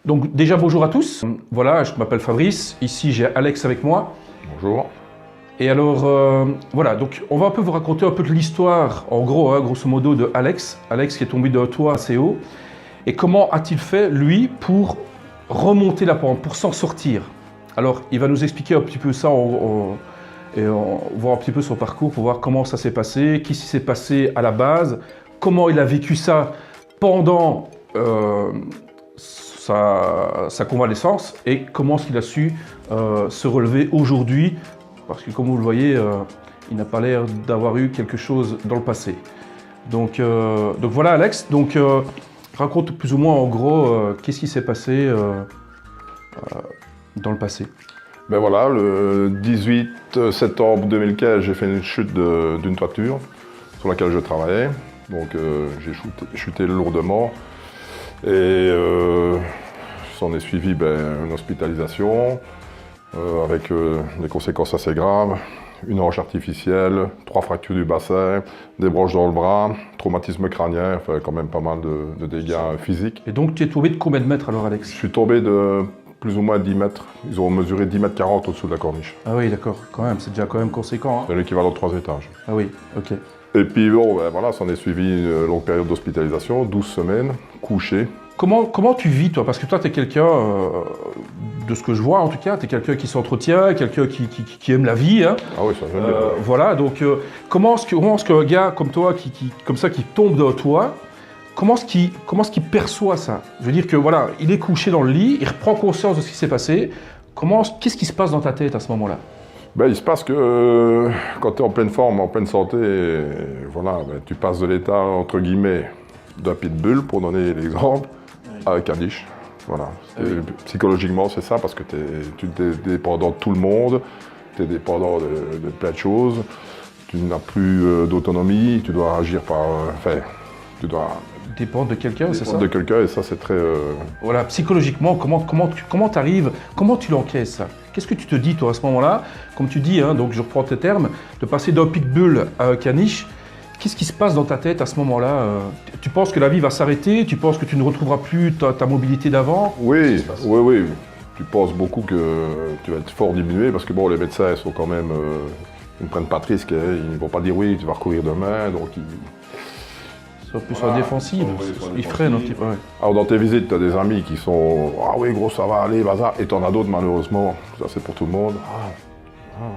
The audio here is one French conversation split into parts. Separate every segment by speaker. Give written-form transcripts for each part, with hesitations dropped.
Speaker 1: Donc déjà bonjour à tous. Voilà, je m'appelle Fabrice. Ici j'ai Alex avec moi.
Speaker 2: Bonjour.
Speaker 1: Et alors voilà, donc on va un peu vous raconter un peu de l'histoire, en gros, grosso modo, de Alex. Alex qui est tombé d'un toit assez haut. Et comment a-t-il fait, lui, pour remonter la pente, pour s'en sortir? Alors il va nous expliquer un petit peu ça et on voir un petit peu son parcours pour voir comment ça s'est passé, qu'est-ce qui s'est passé à la base, comment il a vécu ça pendant sa convalescence et comment est-ce qu'il a su se relever aujourd'hui, parce que comme vous le voyez, il n'a pas l'air d'avoir eu quelque chose dans le passé. Donc voilà Alex, donc raconte plus ou moins en gros qu'est-ce qui s'est passé dans le passé.
Speaker 2: Ben voilà, le 18 septembre 2015, j'ai fait une chute d'une toiture sur laquelle je travaillais. Donc j'ai chuté lourdement et s'en est suivi une hospitalisation avec des conséquences assez graves. Une hanche artificielle, 3 fractures du bassin, des broches dans le bras, traumatisme crânien, enfin quand même pas mal de dégâts physiques.
Speaker 1: Et donc tu es tombé de combien de mètres alors Alex?
Speaker 2: Je suis tombé de plus ou moins 10 mètres. Ils ont mesuré 10 mètres 40 au-dessous de la corniche.
Speaker 1: Ah oui d'accord, quand même, c'est déjà quand même conséquent. Hein.
Speaker 2: C'est l'équivalent de 3 étages.
Speaker 1: Ah oui, ok.
Speaker 2: Et puis bon, voilà, s'en est suivi une longue période d'hospitalisation, 12 semaines, couché.
Speaker 1: Comment tu vis toi? Parce que toi tu es quelqu'un, de ce que je vois en tout cas, tu es quelqu'un qui s'entretient, quelqu'un qui aime la vie. Hein.
Speaker 2: Ah oui, ça j'aime bien.
Speaker 1: Voilà, donc comment est-ce qu'un gars comme toi, comme ça, qui tombe d'un toit, comment est-ce qu'il perçoit ça? Je veux dire que voilà, il est couché dans le lit, il reprend conscience de ce qui s'est passé. Qu'est-ce qui se passe dans ta tête à ce moment-là?
Speaker 2: Il se passe que quand tu es en pleine forme, en pleine santé, voilà, tu passes de l'état, entre guillemets, d'un pitbull, pour donner l'exemple, à un caniche. Voilà.
Speaker 1: Ah oui.
Speaker 2: Psychologiquement, c'est ça, parce que tu es dépendant de tout le monde, tu es dépendant de plein de choses, tu n'as plus d'autonomie, tu dois agir par... tu dois...
Speaker 1: Dépendre de quelqu'un, c'est ça?
Speaker 2: De quelqu'un, et ça, c'est très...
Speaker 1: Voilà, psychologiquement, comment t'arrives, comment tu l'encaisses ça? Qu'est-ce que tu te dis, toi, à ce moment-là? Comme tu dis, hein, donc je reprends tes termes, de passer d'un pitbull à un caniche, qu'est-ce qui se passe dans ta tête à ce moment-là? Tu penses que la vie va s'arrêter? Tu penses que tu ne retrouveras plus ta mobilité d'avant?
Speaker 2: Oui, oui. Tu penses beaucoup que tu vas être fort diminué, parce que bon, les médecins sont quand même... ils ne prennent pas de risque, hein, ils ne vont pas dire oui, tu vas recourir demain, donc ils...
Speaker 1: C'est plus en défensive, ils freinent un petit peu. Ouais.
Speaker 2: Alors dans tes visites, tu as des amis qui sont « Ah oui, gros, ça va aller, bazar », et tu en as d'autres malheureusement, ça c'est pour tout le monde.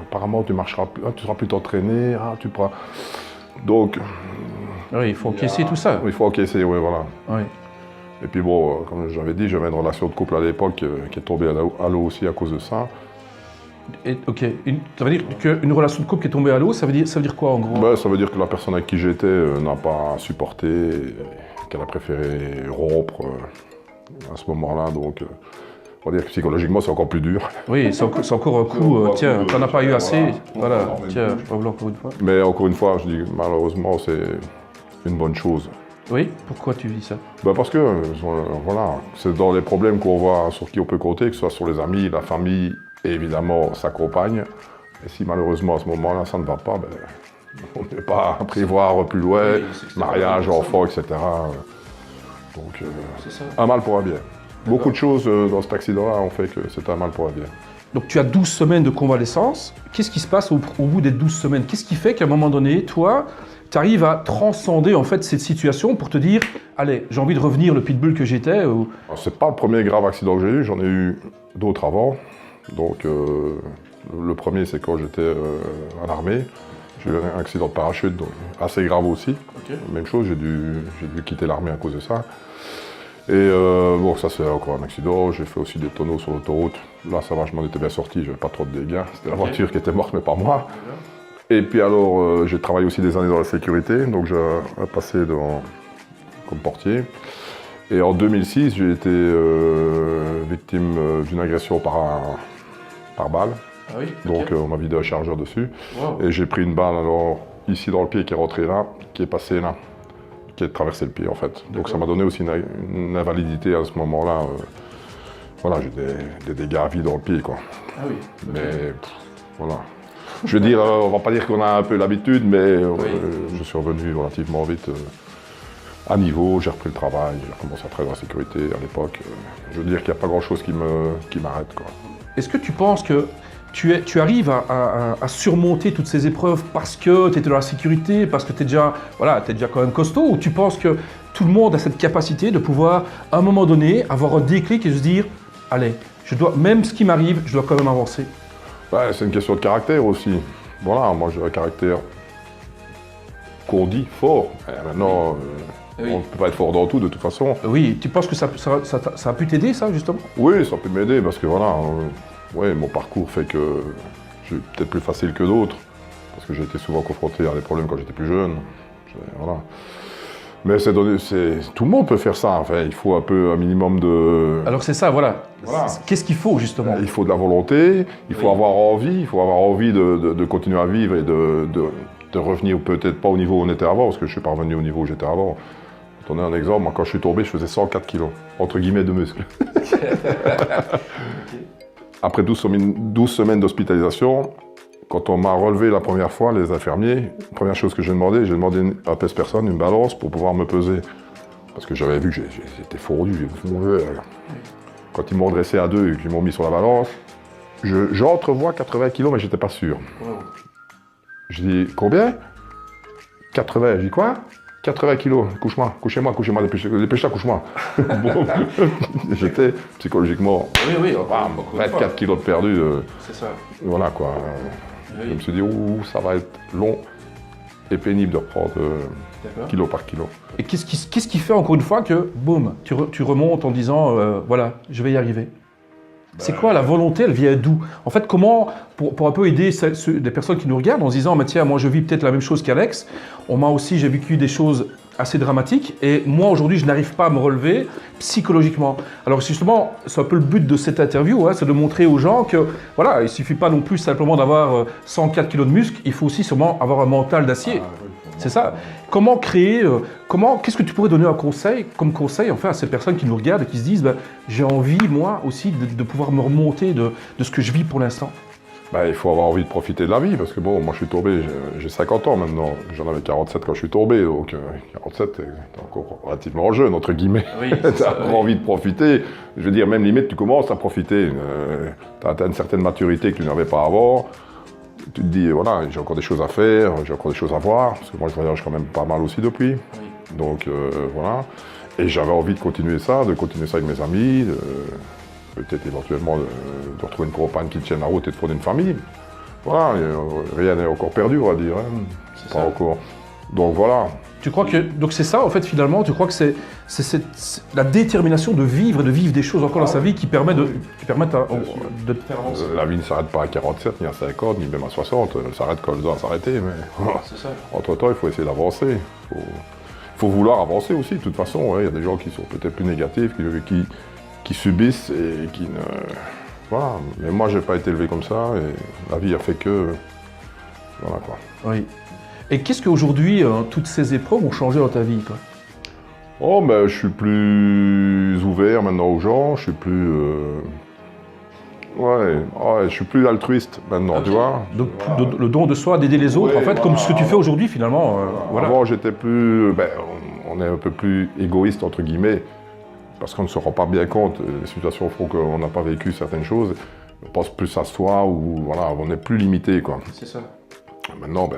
Speaker 2: Apparemment tu marcheras plus, tu seras plus t'entraîner, tu pourras... Donc...
Speaker 1: Oui, il faut encaisser tout ça.
Speaker 2: Il faut encaisser, oui, voilà.
Speaker 1: Oui.
Speaker 2: Et puis bon, comme j'avais dit, j'avais une relation de couple à l'époque qui est tombée à l'eau aussi à cause de ça.
Speaker 1: Ok, ça veut dire qu'une relation de couple qui est tombée à l'eau, ça veut dire quoi en gros?
Speaker 2: Ça veut dire que la personne avec qui j'étais n'a pas supporté, qu'elle a préféré rompre à ce moment-là, donc on va dire que psychologiquement c'est encore plus dur.
Speaker 1: Oui, c'est encore un coup, tiens, t'en as pas eu assez, voilà, tiens, je vais encore une fois.
Speaker 2: Mais encore une fois, je dis malheureusement c'est une bonne chose.
Speaker 1: Oui, pourquoi tu dis ça?
Speaker 2: Parce que, voilà, c'est dans les problèmes qu'on voit, sur qui on peut compter, que ce soit sur les amis, la famille, et évidemment sa compagne. Et si malheureusement à ce moment-là ça ne va pas, on ne peut pas prévoir plus loin, oui, mariage, enfants, etc. Donc un mal pour un bien. Beaucoup de choses dans cet accident-là ont fait que c'est un mal pour un bien.
Speaker 1: Donc tu as 12 semaines de convalescence. Qu'est-ce qui se passe au bout des 12 semaines? Qu'est-ce qui fait qu'à un moment donné, toi, tu arrives à transcender en fait cette situation pour te dire « Allez, j'ai envie de revenir le pitbull que j'étais » ou...
Speaker 2: C'est pas le premier grave accident que j'ai eu, j'en ai eu d'autres avant. Donc le premier c'est quand j'étais à l'armée, j'ai eu un accident de parachute, donc assez grave aussi. Okay. Même chose, j'ai dû quitter l'armée à cause de ça. Et bon, ça c'est encore un accident, j'ai fait aussi des tonneaux sur l'autoroute. Là ça va, je m'en étais bien sorti, j'avais pas trop de dégâts. C'était la voiture qui était morte mais pas moi. Et puis alors j'ai travaillé aussi des années dans la sécurité, donc j'ai passé comme portier. Et en 2006, j'ai été victime d'une agression par balle.
Speaker 1: Ah oui,
Speaker 2: donc on m'a vidé un chargeur dessus. Wow. Et j'ai pris une balle alors ici dans le pied qui est rentrée là, qui est passée là, qui a traversé le pied en fait. Donc ça m'a donné aussi une invalidité à ce moment-là. Voilà, j'ai des dégâts à vie dans le pied quoi.
Speaker 1: Ah oui.
Speaker 2: Mais voilà. Je veux dire, on va pas dire qu'on a un peu l'habitude, mais je suis revenu relativement vite à niveau, j'ai repris le travail, j'ai commencé à travailler dans la sécurité à l'époque. Je veux dire qu'il n'y a pas grand-chose qui m'arrête, quoi.
Speaker 1: Est-ce que tu penses que tu arrives à surmonter toutes ces épreuves parce que tu étais dans la sécurité, parce que tu es déjà quand même costaud, ou tu penses que tout le monde a cette capacité de pouvoir, à un moment donné, avoir un déclic et se dire « Allez, même ce qui m'arrive, je dois quand même avancer ».
Speaker 2: Ouais, c'est une question de caractère aussi. Voilà, moi j'ai un caractère qu'on dit fort. Et maintenant,
Speaker 1: oui.
Speaker 2: On ne peut pas être fort dans tout de toute façon.
Speaker 1: Oui, tu penses que ça a pu t'aider, ça, justement?
Speaker 2: Oui, ça peut m'aider parce que voilà, ouais, mon parcours fait que j'ai peut-être plus facile que d'autres. Parce que j'ai été souvent confronté à des problèmes quand j'étais plus jeune. Voilà. Mais tout le monde peut faire ça. Enfin, il faut un minimum de...
Speaker 1: Alors c'est ça, voilà.
Speaker 2: Voilà.
Speaker 1: Qu'est-ce qu'il faut, justement?
Speaker 2: Il faut de la volonté, il faut avoir envie de continuer à vivre et de revenir peut-être pas au niveau où on était avant, parce que je suis pas revenu au niveau où j'étais avant. Pour donner un exemple, moi quand je suis tombé, je faisais 104 kilos, entre guillemets, de muscles. Après 12 semaines d'hospitalisation, quand on m'a relevé la première fois, les infirmiers, la première chose que j'ai demandé un pèse-personne, une balance, pour pouvoir me peser. Parce que j'avais vu que j'étais fondu. Quand ils m'ont dressé à 2 et qu'ils m'ont mis sur la balance, j'entrevois 80 kilos, mais j'étais pas sûr. Wow. Je dis, combien? 80. Je dis, quoi? 80 kilos, couche-moi, dépêche-toi, couche-moi. Bon, j'étais psychologiquement,
Speaker 1: oui,
Speaker 2: 24 kilos de perdu.
Speaker 1: C'est ça.
Speaker 2: Voilà quoi. Oui. Je me suis dit, ça va être long et pénible de reprendre kilo par kilo.
Speaker 1: Et qu'est-ce qui fait encore une fois que, boum, tu remontes en disant, voilà, je vais y arriver? C'est quoi la volonté? Elle vient d'où? En fait, comment, pour un peu aider des personnes qui nous regardent en se disant, mais tiens, moi je vis peut-être la même chose qu'Alex, j'ai vécu des choses assez dramatiques et moi aujourd'hui je n'arrive pas à me relever psychologiquement. Alors justement, c'est un peu le but de cette interview, hein, c'est de montrer aux gens que voilà, il ne suffit pas non plus simplement d'avoir 104 kilos de muscles, il faut aussi sûrement avoir un mental d'acier. C'est ça. Comment créer, qu'est-ce que tu pourrais donner comme conseil enfin, à ces personnes qui nous regardent et qui se disent j'ai envie moi aussi de pouvoir me remonter de ce que je vis pour l'instant?
Speaker 2: Il faut avoir envie de profiter de la vie, parce que bon, moi je suis tombé, j'ai 50 ans maintenant, j'en avais 47 quand je suis tombé, donc 47, t'es encore relativement jeune, entre guillemets. Oui, t'as envie de profiter, je veux dire, même limite, tu commences à profiter, t'as atteint une certaine maturité que tu n'avais pas avant, tu te dis, voilà, j'ai encore des choses à faire, j'ai encore des choses à voir, parce que moi je voyage quand même pas mal aussi depuis, donc voilà. Et j'avais envie de continuer ça avec mes amis, peut-être éventuellement de retrouver une compagne qui tienne la route et de fonder une famille. Voilà, rien n'est encore perdu, on va dire. Hein. C'est pas encore. Donc voilà.
Speaker 1: Tu crois que donc c'est ça en fait finalement, tu crois que c'est la détermination de vivre et de vivre des choses encore dans sa vie qui permettent de te faire avancer.
Speaker 2: La vie ne s'arrête pas à 47, ni à 50, ni même à 60. Elle s'arrête quand elle doit s'arrêter. Mais entre-temps, il faut essayer d'avancer. Il faut vouloir avancer aussi, de toute façon. Il y a des gens qui sont peut-être plus négatifs, qui subissent et qui ne... Voilà. Mais moi, j'ai pas été élevé comme ça et la vie a fait que... Voilà quoi.
Speaker 1: Oui. Et qu'est-ce qu'aujourd'hui, toutes ces épreuves ont changé dans ta vie, quoi?
Speaker 2: Oh, ben, je suis plus ouvert maintenant aux gens, je suis plus... je suis plus altruiste maintenant, okay. Tu vois.
Speaker 1: Donc le don de soi, d'aider les autres, en fait, comme ce que tu fais aujourd'hui, finalement. Voilà.
Speaker 2: Avant, j'étais plus... on est un peu plus égoïste, entre guillemets, parce qu'on ne se rend pas bien compte. Les situations font qu'on n'a pas vécu certaines choses. On pense plus à soi, ou voilà, on est plus limité, quoi.
Speaker 1: C'est ça.
Speaker 2: Maintenant,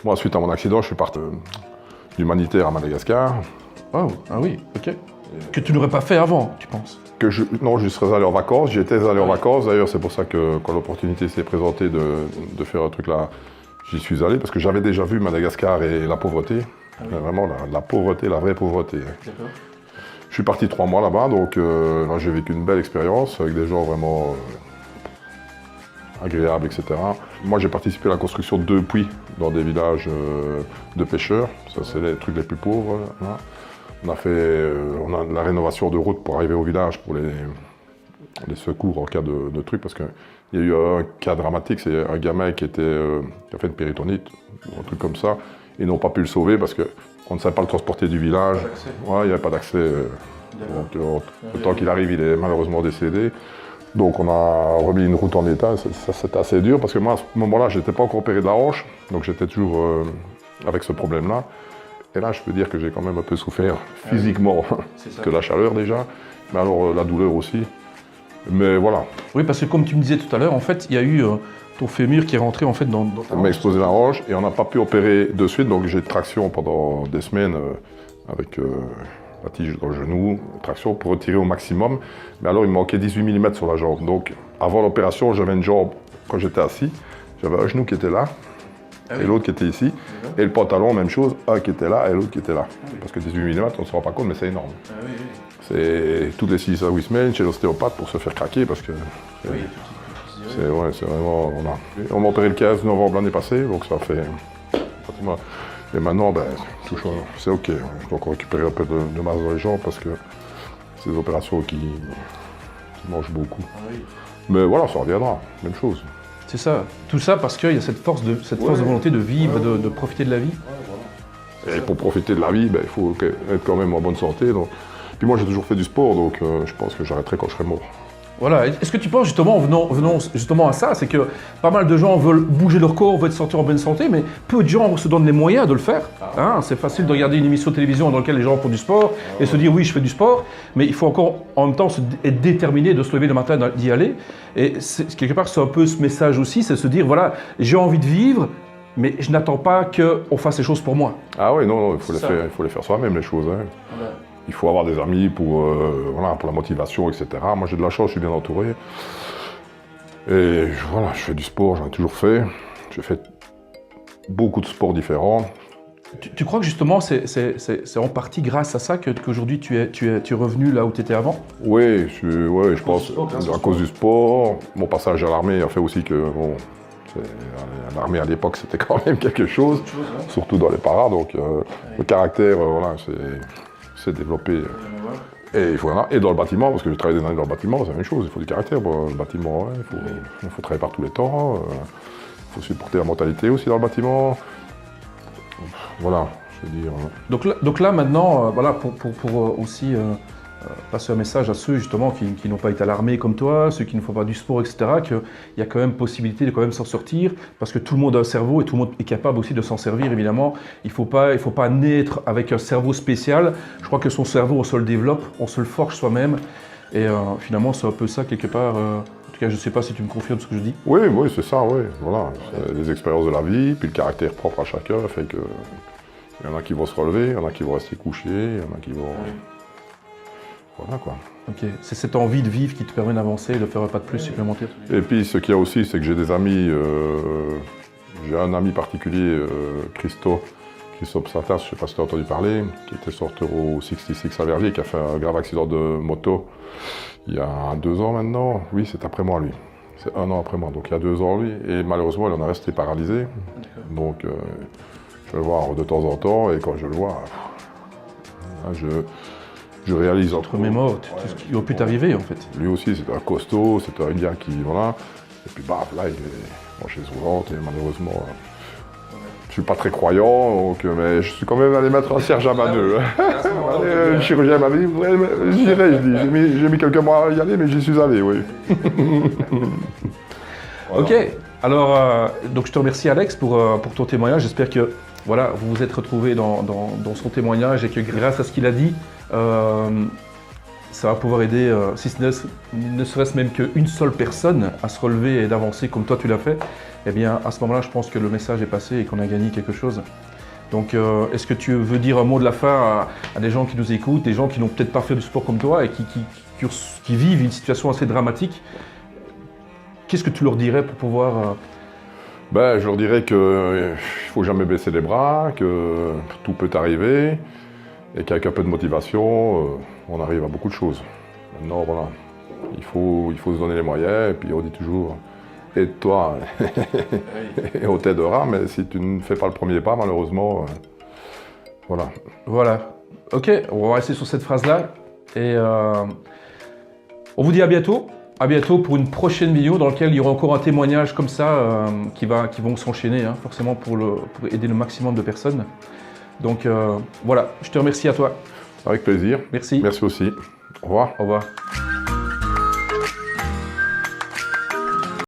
Speaker 2: moi, suite à mon accident, je suis parti d'humanitaire à Madagascar.
Speaker 1: Oh, ah oui, ok. Que tu n'aurais pas fait avant, tu penses?
Speaker 2: Non, je serais allé en vacances, j'y étais allé en vacances. D'ailleurs, c'est pour ça que quand l'opportunité s'est présentée de faire un truc là, j'y suis allé, parce que j'avais déjà vu Madagascar et la pauvreté. Ah oui. Vraiment, la pauvreté, la vraie pauvreté. D'accord. Je suis parti 3 mois là-bas, donc là, j'ai vécu une belle expérience avec des gens vraiment agréables, etc. Moi, j'ai participé à la construction de 2 puits dans des villages de pêcheurs. Ça, c'est les trucs les plus pauvres. Là. On a de la rénovation de routes pour arriver au village, pour les secours en cas de trucs, parce qu'il y a eu un cas dramatique, c'est un gamin qui a fait une péritonite, ou un truc comme ça. Ils n'ont pas pu le sauver parce qu'on ne savait pas le transporter du village. Ouais, il n'y avait pas d'accès. Donc, le temps qu'il arrive, il est malheureusement décédé. Donc on a remis une route en état, ça c'était assez dur parce que moi à ce moment-là, je n'étais pas encore opéré de la hanche, donc j'étais toujours avec ce problème-là. Et là, je peux dire que j'ai quand même un peu souffert physiquement, que la chaleur déjà, mais alors la douleur aussi. Mais voilà.
Speaker 1: Oui, parce que comme tu me disais tout à l'heure, en fait, il y a eu ton fémur qui est rentré en fait dans ta
Speaker 2: Ça m'a explosé la hanche et on n'a pas pu opérer de suite, donc j'ai traction pendant des semaines avec la tige dans le genou, traction pour retirer au maximum. Mais alors il me manquait 18 mm sur la jambe. Donc avant l'opération, j'avais une jambe, quand j'étais assis, j'avais un genou qui était là et l'autre qui était ici. Et le pantalon, même chose, un qui était là et l'autre qui était là. Parce que 18 mm, on ne se rend pas compte, mais c'est énorme. C'est toutes les 6 à 8 semaines chez l'ostéopathe pour se faire craquer parce que c'est vraiment. On m'a opéré le 15 novembre l'année passée, donc ça fait. Et maintenant, ben, c'est ok. Je dois encore récupérer un peu de masse dans les jambes parce que c'est des opérations qui mangent beaucoup. Mais voilà, ça reviendra, même chose.
Speaker 1: C'est ça. Tout ça parce qu'il y a cette force de volonté de vivre, de profiter de la vie.
Speaker 2: Et pour profiter de la vie, ben, il faut être quand même en bonne santé. Donc. Puis moi, j'ai toujours fait du sport, donc je pense que j'arrêterai quand je serai mort. Voilà.
Speaker 1: Est-ce que tu penses justement, venons justement à ça, c'est que pas mal de gens veulent bouger leur corps, veulent se sentir en bonne santé, mais peu de gens se donnent les moyens de le faire. Hein, c'est facile de regarder une émission de télévision dans laquelle les gens font du sport et se dire oui, je fais du sport, mais il faut encore en même temps être déterminé de se lever le matin d'y aller. Et quelque part, c'est un peu ce message aussi, c'est se dire voilà, j'ai envie de vivre, mais je n'attends pas qu'on fasse les choses pour moi.
Speaker 2: Ah oui, non, il faut les faire soi-même, les choses. Hein. Ouais. Il faut avoir des amis pour la motivation, etc. Moi, j'ai de la chance, je suis bien entouré. Et voilà, je fais du sport, j'en ai toujours fait. J'ai fait beaucoup de sports différents.
Speaker 1: Tu crois que justement, c'est en partie grâce à ça qu'aujourd'hui tu es revenu là où tu étais avant?
Speaker 2: Oui, je pense, à cause du sport. Mon passage à l'armée a fait aussi que, bon, l'armée à l'époque, c'était quand même quelque chose, surtout dans les paras. Donc, le caractère, voilà, c'est développé. Et voilà. Et dans le bâtiment, parce que j'ai travaillé des années dans le bâtiment, c'est la même chose, il faut du caractère pour le bâtiment, ouais, il faut travailler par tous les temps, il faut supporter la mentalité aussi dans le bâtiment. Voilà, je veux dire.
Speaker 1: Donc là maintenant, voilà, pour aussi passer un message à ceux justement qui n'ont pas été à l'armée comme toi, ceux qui ne font pas du sport, etc., qu'il y a quand même possibilité de quand même s'en sortir, parce que tout le monde a un cerveau et tout le monde est capable aussi de s'en servir, évidemment. Il faut pas naître avec un cerveau spécial. Je crois que son cerveau, on se le développe, on se le forge soi-même. Et finalement, c'est un peu ça quelque part. En tout cas, je ne sais pas si tu me confirmes ce que je dis.
Speaker 2: Oui, c'est ça, oui. Voilà. Les expériences de la vie, puis le caractère propre à chacun fait que il y en a qui vont se relever, il y en a qui vont rester couchés, il y en a qui vont. Voilà quoi.
Speaker 1: Ok, c'est cette envie de vivre qui te permet d'avancer et de faire un pas de plus supplémentaire.
Speaker 2: Et puis ce qu'il y a aussi, c'est que j'ai des amis, j'ai un ami particulier, Christophe Satas, je ne sais pas si tu as entendu parler, qui était sorteur au 66 à Verviers, qui a fait un grave accident de moto il y a 2 ans maintenant. Oui, c'est après moi lui. C'est 1 an après moi, donc il y a 2 ans lui. Et malheureusement, il en est resté paralysé. Donc je le vois de temps en temps, et quand je le vois, je réalise
Speaker 1: entre mes morts, tout ce qui aurait pu t'arriver en fait.
Speaker 2: Lui aussi, c'était un costaud, c'était un gars qui, voilà. Et puis baf, là, il est en chaise roulante, et malheureusement, je suis pas très croyant, donc, mais je suis quand même allé mettre un cierge à ma nœud. Le chirurgien m'a dit, j'irai, je dis, j'ai mis quelques mois à y aller, mais j'y suis allé, oui.
Speaker 1: Voilà. Ok, alors, donc je te remercie Alex pour ton témoignage. J'espère que voilà, vous vous êtes retrouvés dans son témoignage et que grâce à ce qu'il a dit, ça va pouvoir aider, si ce ne serait-ce même qu'une seule personne à se relever et d'avancer comme toi tu l'as fait. Eh bien, à ce moment-là, je pense que le message est passé et qu'on a gagné quelque chose. Donc, est-ce que tu veux dire un mot de la fin à des gens qui nous écoutent, des gens qui n'ont peut-être pas fait du sport comme toi et qui vivent une situation assez dramatique? Qu'est-ce que tu leur dirais pour pouvoir...
Speaker 2: Ben, je leur dirais qu'il ne faut jamais baisser les bras, que tout peut arriver et qu'avec un peu de motivation, on arrive à beaucoup de choses. Maintenant, voilà, il faut se donner les moyens, et puis on dit toujours, aide-toi et on t'aidera, mais si tu ne fais pas le premier pas, malheureusement, voilà.
Speaker 1: Voilà, ok, on va rester sur cette phrase-là, et on vous dit à bientôt. À bientôt pour une prochaine vidéo dans laquelle il y aura encore un témoignage comme ça qui vont s'enchaîner, hein, forcément pour aider le maximum de personnes. Donc voilà, je te remercie à toi.
Speaker 2: Avec plaisir.
Speaker 1: Merci.
Speaker 2: Merci aussi. Au revoir.
Speaker 1: Au revoir.